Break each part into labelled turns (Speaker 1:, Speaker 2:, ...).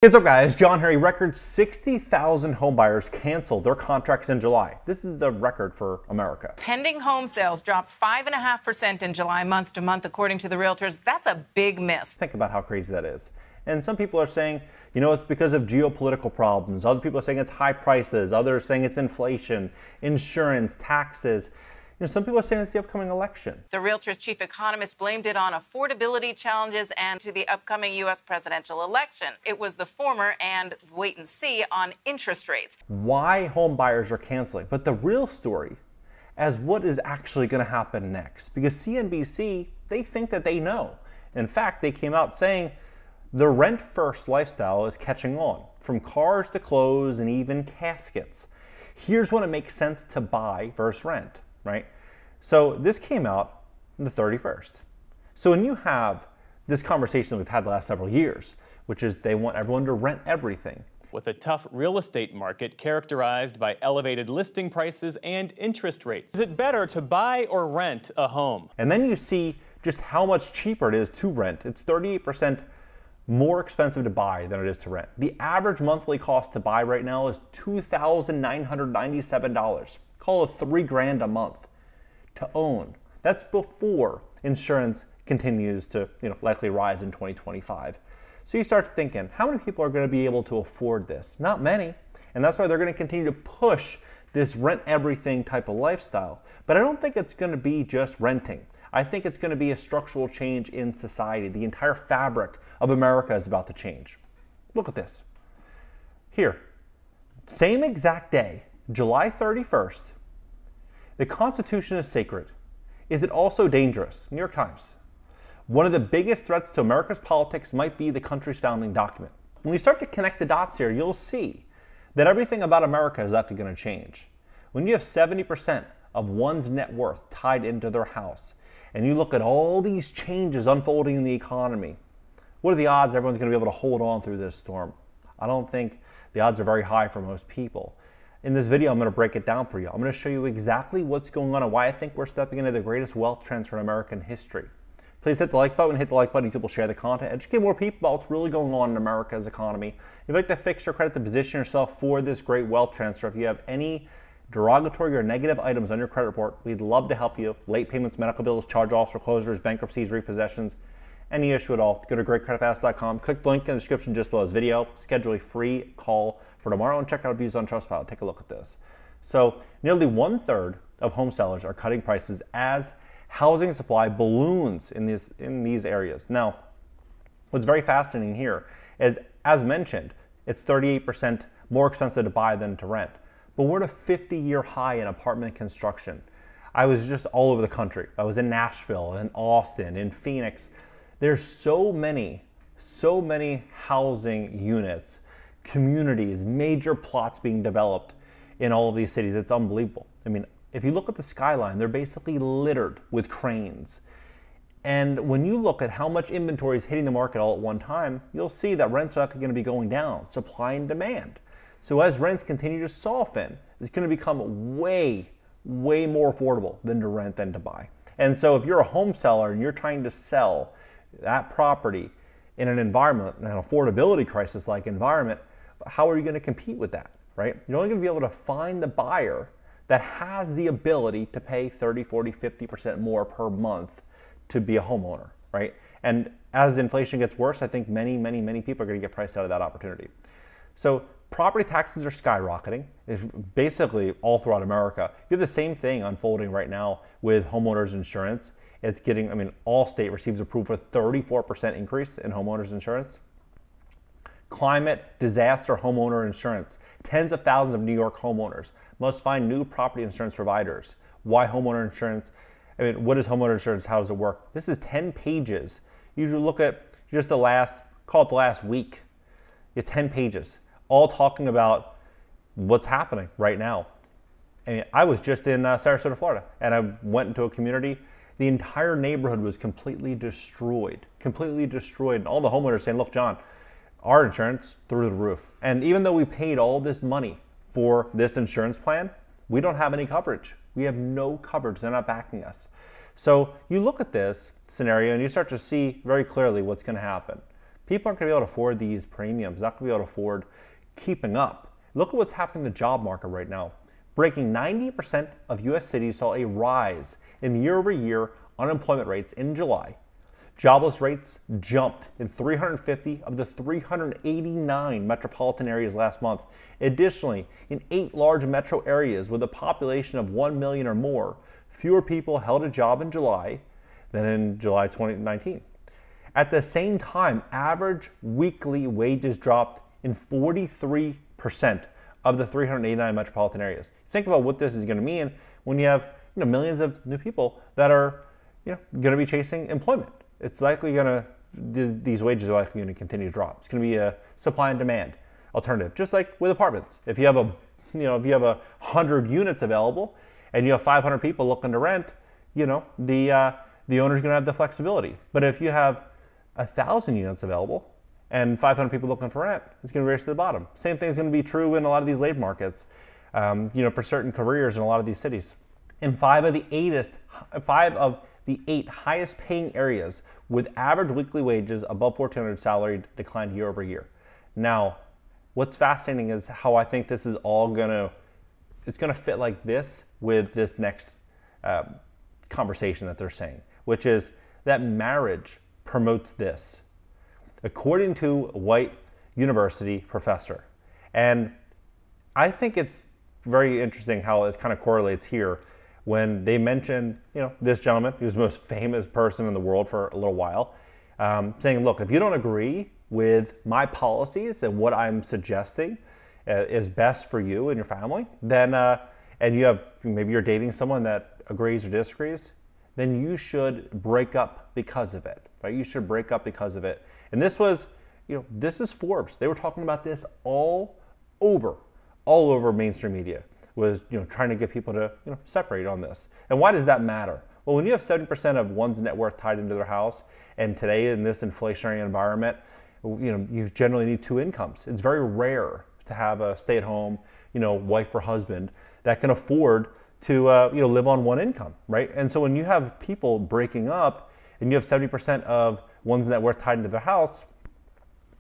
Speaker 1: What's up guys, John Harry. Record 60,000 homebuyers canceled their contracts in July. This is the record for America.
Speaker 2: Pending home sales dropped 5.5% in July month to month, according to the realtors. That's a big miss.
Speaker 1: Think about how crazy that is. And some people are saying, it's because of geopolitical problems. Other people are saying it's high prices. Others are saying it's inflation, insurance, taxes. Some people are saying it's the upcoming election.
Speaker 2: The realtors' chief economist blamed it on affordability challenges and to the upcoming U.S. presidential election. It was the former and wait and see on interest rates.
Speaker 1: Why home buyers are canceling. But the real story is what is actually going to happen next. Because CNBC, they think that they know. In fact, they came out saying the rent-first lifestyle is catching on, from cars to clothes and even caskets. Here's when it makes sense to buy versus rent. Right? So this came out on the 31st. So when you have this conversation that we've had the last several years, which is they want everyone to rent everything.
Speaker 3: With a tough real estate market characterized by elevated listing prices and interest rates, is it better to buy or rent a home?
Speaker 1: And then you see just how much cheaper it is to rent. It's 38% more expensive to buy than it is to rent. The average monthly cost to buy right now is $2,997. Call it $3,000 a month to own. That's before insurance continues to likely rise in 2025. So you start thinking, how many people are going to be able to afford this? Not many. And that's why they're going to continue to push this rent everything type of lifestyle. But I don't think it's going to be just renting. I think it's going to be a structural change in society. The entire fabric of America is about to change. Look at this. Here, same exact day, July 31st, the Constitution is sacred. Is it also dangerous? New York Times. One of the biggest threats to America's politics might be the country's founding document. When you start to connect the dots here, you'll see that everything about America is actually going to change. When you have 70% of one's net worth tied into their house, and you look at all these changes unfolding in the economy, what are the odds everyone's going to be able to hold on through this storm? I don't think the odds are very high for most people. In this video, I'm going to break it down for you. I'm going to show you exactly what's going on and why I think we're stepping into the greatest wealth transfer in American history. Please hit the like button. Hit the like button. YouTube will share the content. Educate more people about what's really going on in America's economy. If you'd like to fix your credit to position yourself for this great wealth transfer, if you have any derogatory or negative items on your credit report, we'd love to help you. Late payments, medical bills, charge-offs, foreclosures, bankruptcies, repossessions, any issue at all. Go to greatcreditfast.com. Click the link in the description just below this video. Schedule a free call for tomorrow and check out reviews on Trustpilot. Take a look at this. So nearly 1/3 of home sellers are cutting prices as housing supply balloons in these areas. Now, what's very fascinating here is, as mentioned, it's 38% more expensive to buy than to rent. But we're at a 50-year high in apartment construction. I was just all over the country. I was in Nashville, in Austin, in Phoenix. There's so many housing units, communities, major plots being developed in all of these cities. It's unbelievable. I mean, if you look at the skyline, they're basically littered with cranes. And when you look at how much inventory is hitting the market all at one time, you'll see that rents are actually going to be going down, supply and demand. So as rents continue to soften, it's going to become way more affordable than to rent than to buy. And so if you're a home seller and you're trying to sell that property in an environment, an affordability crisis-like environment, how are you going to compete with that, right? You're only going to be able to find the buyer that has the ability to pay 30, 40, 50% more per month to be a homeowner, right? And as inflation gets worse, I think many people are going to get priced out of that opportunity. So property taxes are skyrocketing. It's basically all throughout America. You have the same thing unfolding right now with homeowners insurance. It's getting, Allstate receives approval for 34% increase in homeowners insurance. Climate disaster homeowner insurance. Tens of thousands of New York homeowners must find new property insurance providers. Why homeowner insurance? What is homeowner insurance? How does it work? This is 10 pages. You look at just the last week. You have 10 pages, all talking about what's happening right now. I was just in Sarasota, Florida, and I went into a community. The entire neighborhood was completely destroyed. And all the homeowners saying, look, John, our insurance through the roof. And even though we paid all this money for this insurance plan, we don't have any coverage. We have no coverage. They're not backing us. So you look at this scenario and you start to see very clearly what's going to happen. People aren't going to be able to afford these premiums, not going to be able to afford keeping up. Look at what's happening in the job market right now. Breaking 90% of U.S. cities saw a rise in year-over-year unemployment rates in July. Jobless rates jumped in 350 of the 389 metropolitan areas last month. Additionally, in 8 large metro areas with a population of 1 million or more, fewer people held a job in July than in July 2019. At the same time, average weekly wages dropped in 43% of the 389 metropolitan areas. Think about what this is going to mean when you have millions of new people that are going to be chasing employment. It's likely going to, these wages are likely going to continue to drop. It's going to be a supply and demand alternative, just like with apartments. If you have if you have 100 units available and you have 500 people looking to rent, the owner's going to have the flexibility. But if you have 1,000 units available and 500 people looking for rent, it's going to race to the bottom. Same thing is going to be true in a lot of these labor markets, for certain careers in a lot of these cities. In 5 of the 8 highest paying areas with average weekly wages above $1,400 salary declined year over year. Now, what's fascinating is how I think this is all it's gonna fit like this with this next conversation that they're saying, which is that marriage promotes this, according to a white university professor. And I think it's very interesting how it kind of correlates here when they mention, this gentleman, he was the most famous person in the world for a little while, saying, look, if you don't agree with my policies and what I'm suggesting is best for you and your family, then, and maybe you're dating someone that agrees or disagrees, then you should break up because of it, right? You should break up because of it. And this was, this is Forbes. They were talking about this all over mainstream media. Was trying to get people to separate on this. And why does that matter? Well, when you have 70% of one's net worth tied into their house, and today in this inflationary environment, you generally need 2 incomes. It's very rare to have a stay-at-home, wife or husband that can afford to live on 1 income, right? And so when you have people breaking up, and you have 70% of one's net worth tied into their house,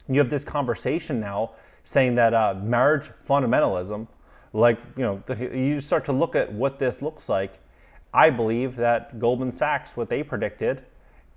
Speaker 1: you have this conversation now saying that marriage fundamentalism, you start to look at what this looks like. I believe that Goldman Sachs, what they predicted,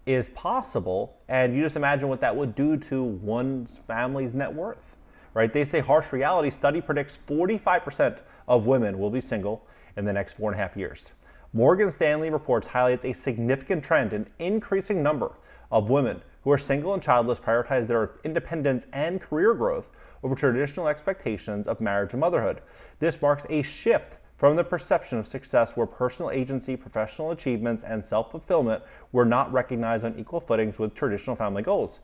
Speaker 1: is possible, and you just imagine what that would do to one's family's net worth, right? They say harsh reality study predicts 45% of women will be single in the next 4.5 years. Morgan Stanley reports highlights a significant trend in increasing number of women who are single and childless prioritize their independence and career growth over traditional expectations of marriage and motherhood. This marks a shift from the perception of success where personal agency, professional achievements, and self-fulfillment were not recognized on equal footings with traditional family goals.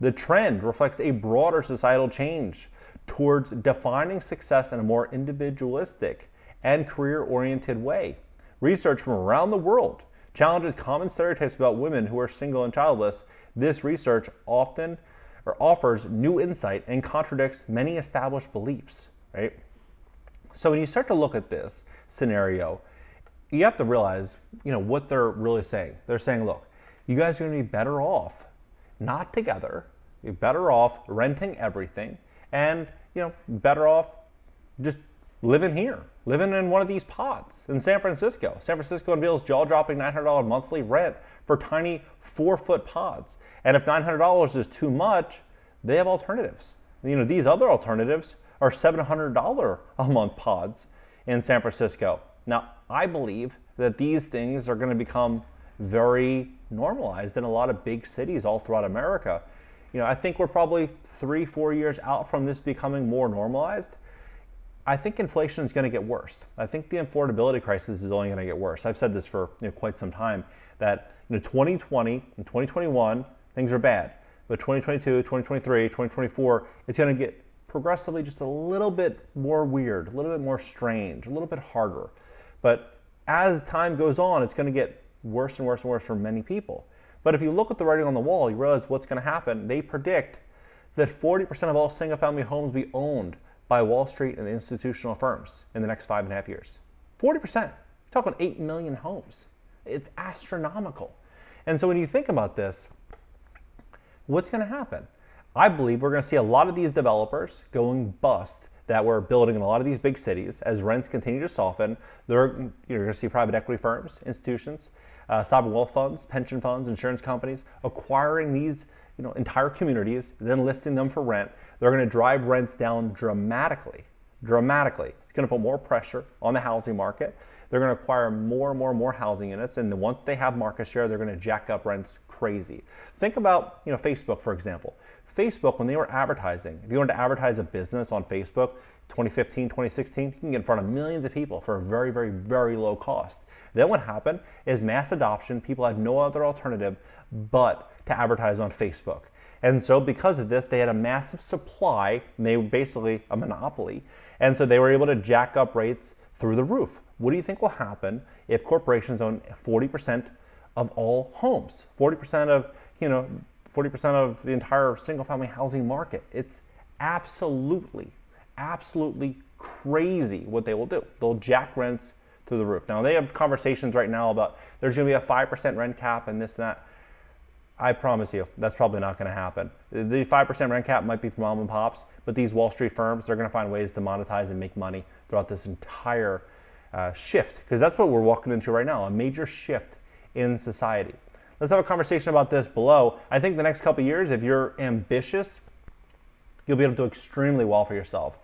Speaker 1: The trend reflects a broader societal change towards defining success in a more individualistic and career-oriented way. Research from around the world challenges common stereotypes about women who are single and childless. This research often offers new insight and contradicts many established beliefs, right? So when you start to look at this scenario, you have to realize, what they're really saying. They're saying, look, you guys are going to be better off not together. You're better off renting everything, and better off just living here, living in one of these pods in San Francisco. San Francisco unveils jaw-dropping $900 monthly rent for tiny 4-foot pods. And if $900 is too much, they have alternatives. These other alternatives are $700 a month pods in San Francisco. Now, I believe that these things are going to become very normalized in a lot of big cities all throughout America. I think we're probably 3-4 years out from this becoming more normalized. I think inflation is going to get worse. I think the affordability crisis is only going to get worse. I've said this for quite some time, that 2020 and 2021, things are bad. But 2022, 2023, 2024, it's going to get progressively just a little bit more weird, a little bit more strange, a little bit harder. But as time goes on, it's going to get worse and worse and worse for many people. But if you look at the writing on the wall, you realize what's going to happen. They predict that 40% of all single-family homes be owned by Wall Street and institutional firms in the next 5.5 years. 40%. You're talking 8 million homes. It's astronomical. And so when you think about this, what's going to happen? I believe we're going to see a lot of these developers going bust that were building in a lot of these big cities as rents continue to soften. You're going to see private equity firms, institutions, sovereign wealth funds, pension funds, insurance companies acquiring these entire communities, then listing them for rent. They're going to drive rents down dramatically. It's going to put more pressure on the housing market. They're going to acquire more and more housing units, and once they have market share, they're going to jack up rents crazy. Think about Facebook, for example. Facebook, when they were advertising, if you wanted to advertise a business on Facebook, 2015, 2016, you can get in front of millions of people for a very, very, very low cost. Then what happened is mass adoption. People had no other alternative but to advertise on Facebook. And so because of this, they had a massive supply, and they were basically a monopoly. And so they were able to jack up rates through the roof. What do you think will happen if corporations own 40% of all homes? 40% of, 40% of the entire single-family housing market. It's absolutely crazy what they will do. They'll jack rents through the roof. Now, they have conversations right now about there's going to be a 5% rent cap and this and that. I promise you, that's probably not going to happen. The 5% rent cap might be for mom and pops, but these Wall Street firms, they're going to find ways to monetize and make money throughout this entire shift, because that's what we're walking into right now, a major shift in society. Let's have a conversation about this below. I think the next couple of years, if you're ambitious, you'll be able to do extremely well for yourself.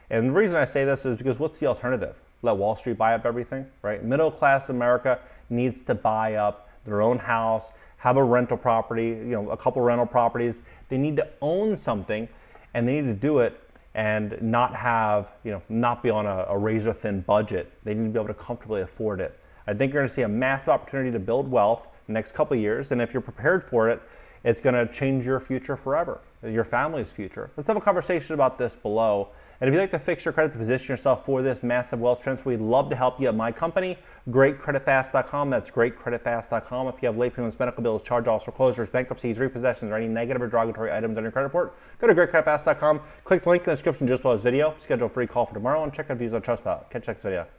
Speaker 1: And the reason I say this is because what's the alternative? Let Wall Street buy up everything, right? Middle class America needs to buy up their own house, have a rental property, a couple rental properties. They need to own something, and they need to do it and not have, not be on a razor thin budget. They need to be able to comfortably afford it. I think you're going to see a massive opportunity to build wealth the next couple of years, and if you're prepared for it, it's going to change your future forever, your family's future. Let's have a conversation about this below. And if you'd like to fix your credit to position yourself for this massive wealth transfer, we'd love to help you at my company, GreatCreditFast.com. That's GreatCreditFast.com. If you have late payments, medical bills, charge-offs, foreclosures, bankruptcies, repossessions, or any negative or derogatory items on your credit report, go to GreatCreditFast.com. Click the link in the description just below this video. Schedule a free call for tomorrow and check out views on Trustpilot. Catch you next video.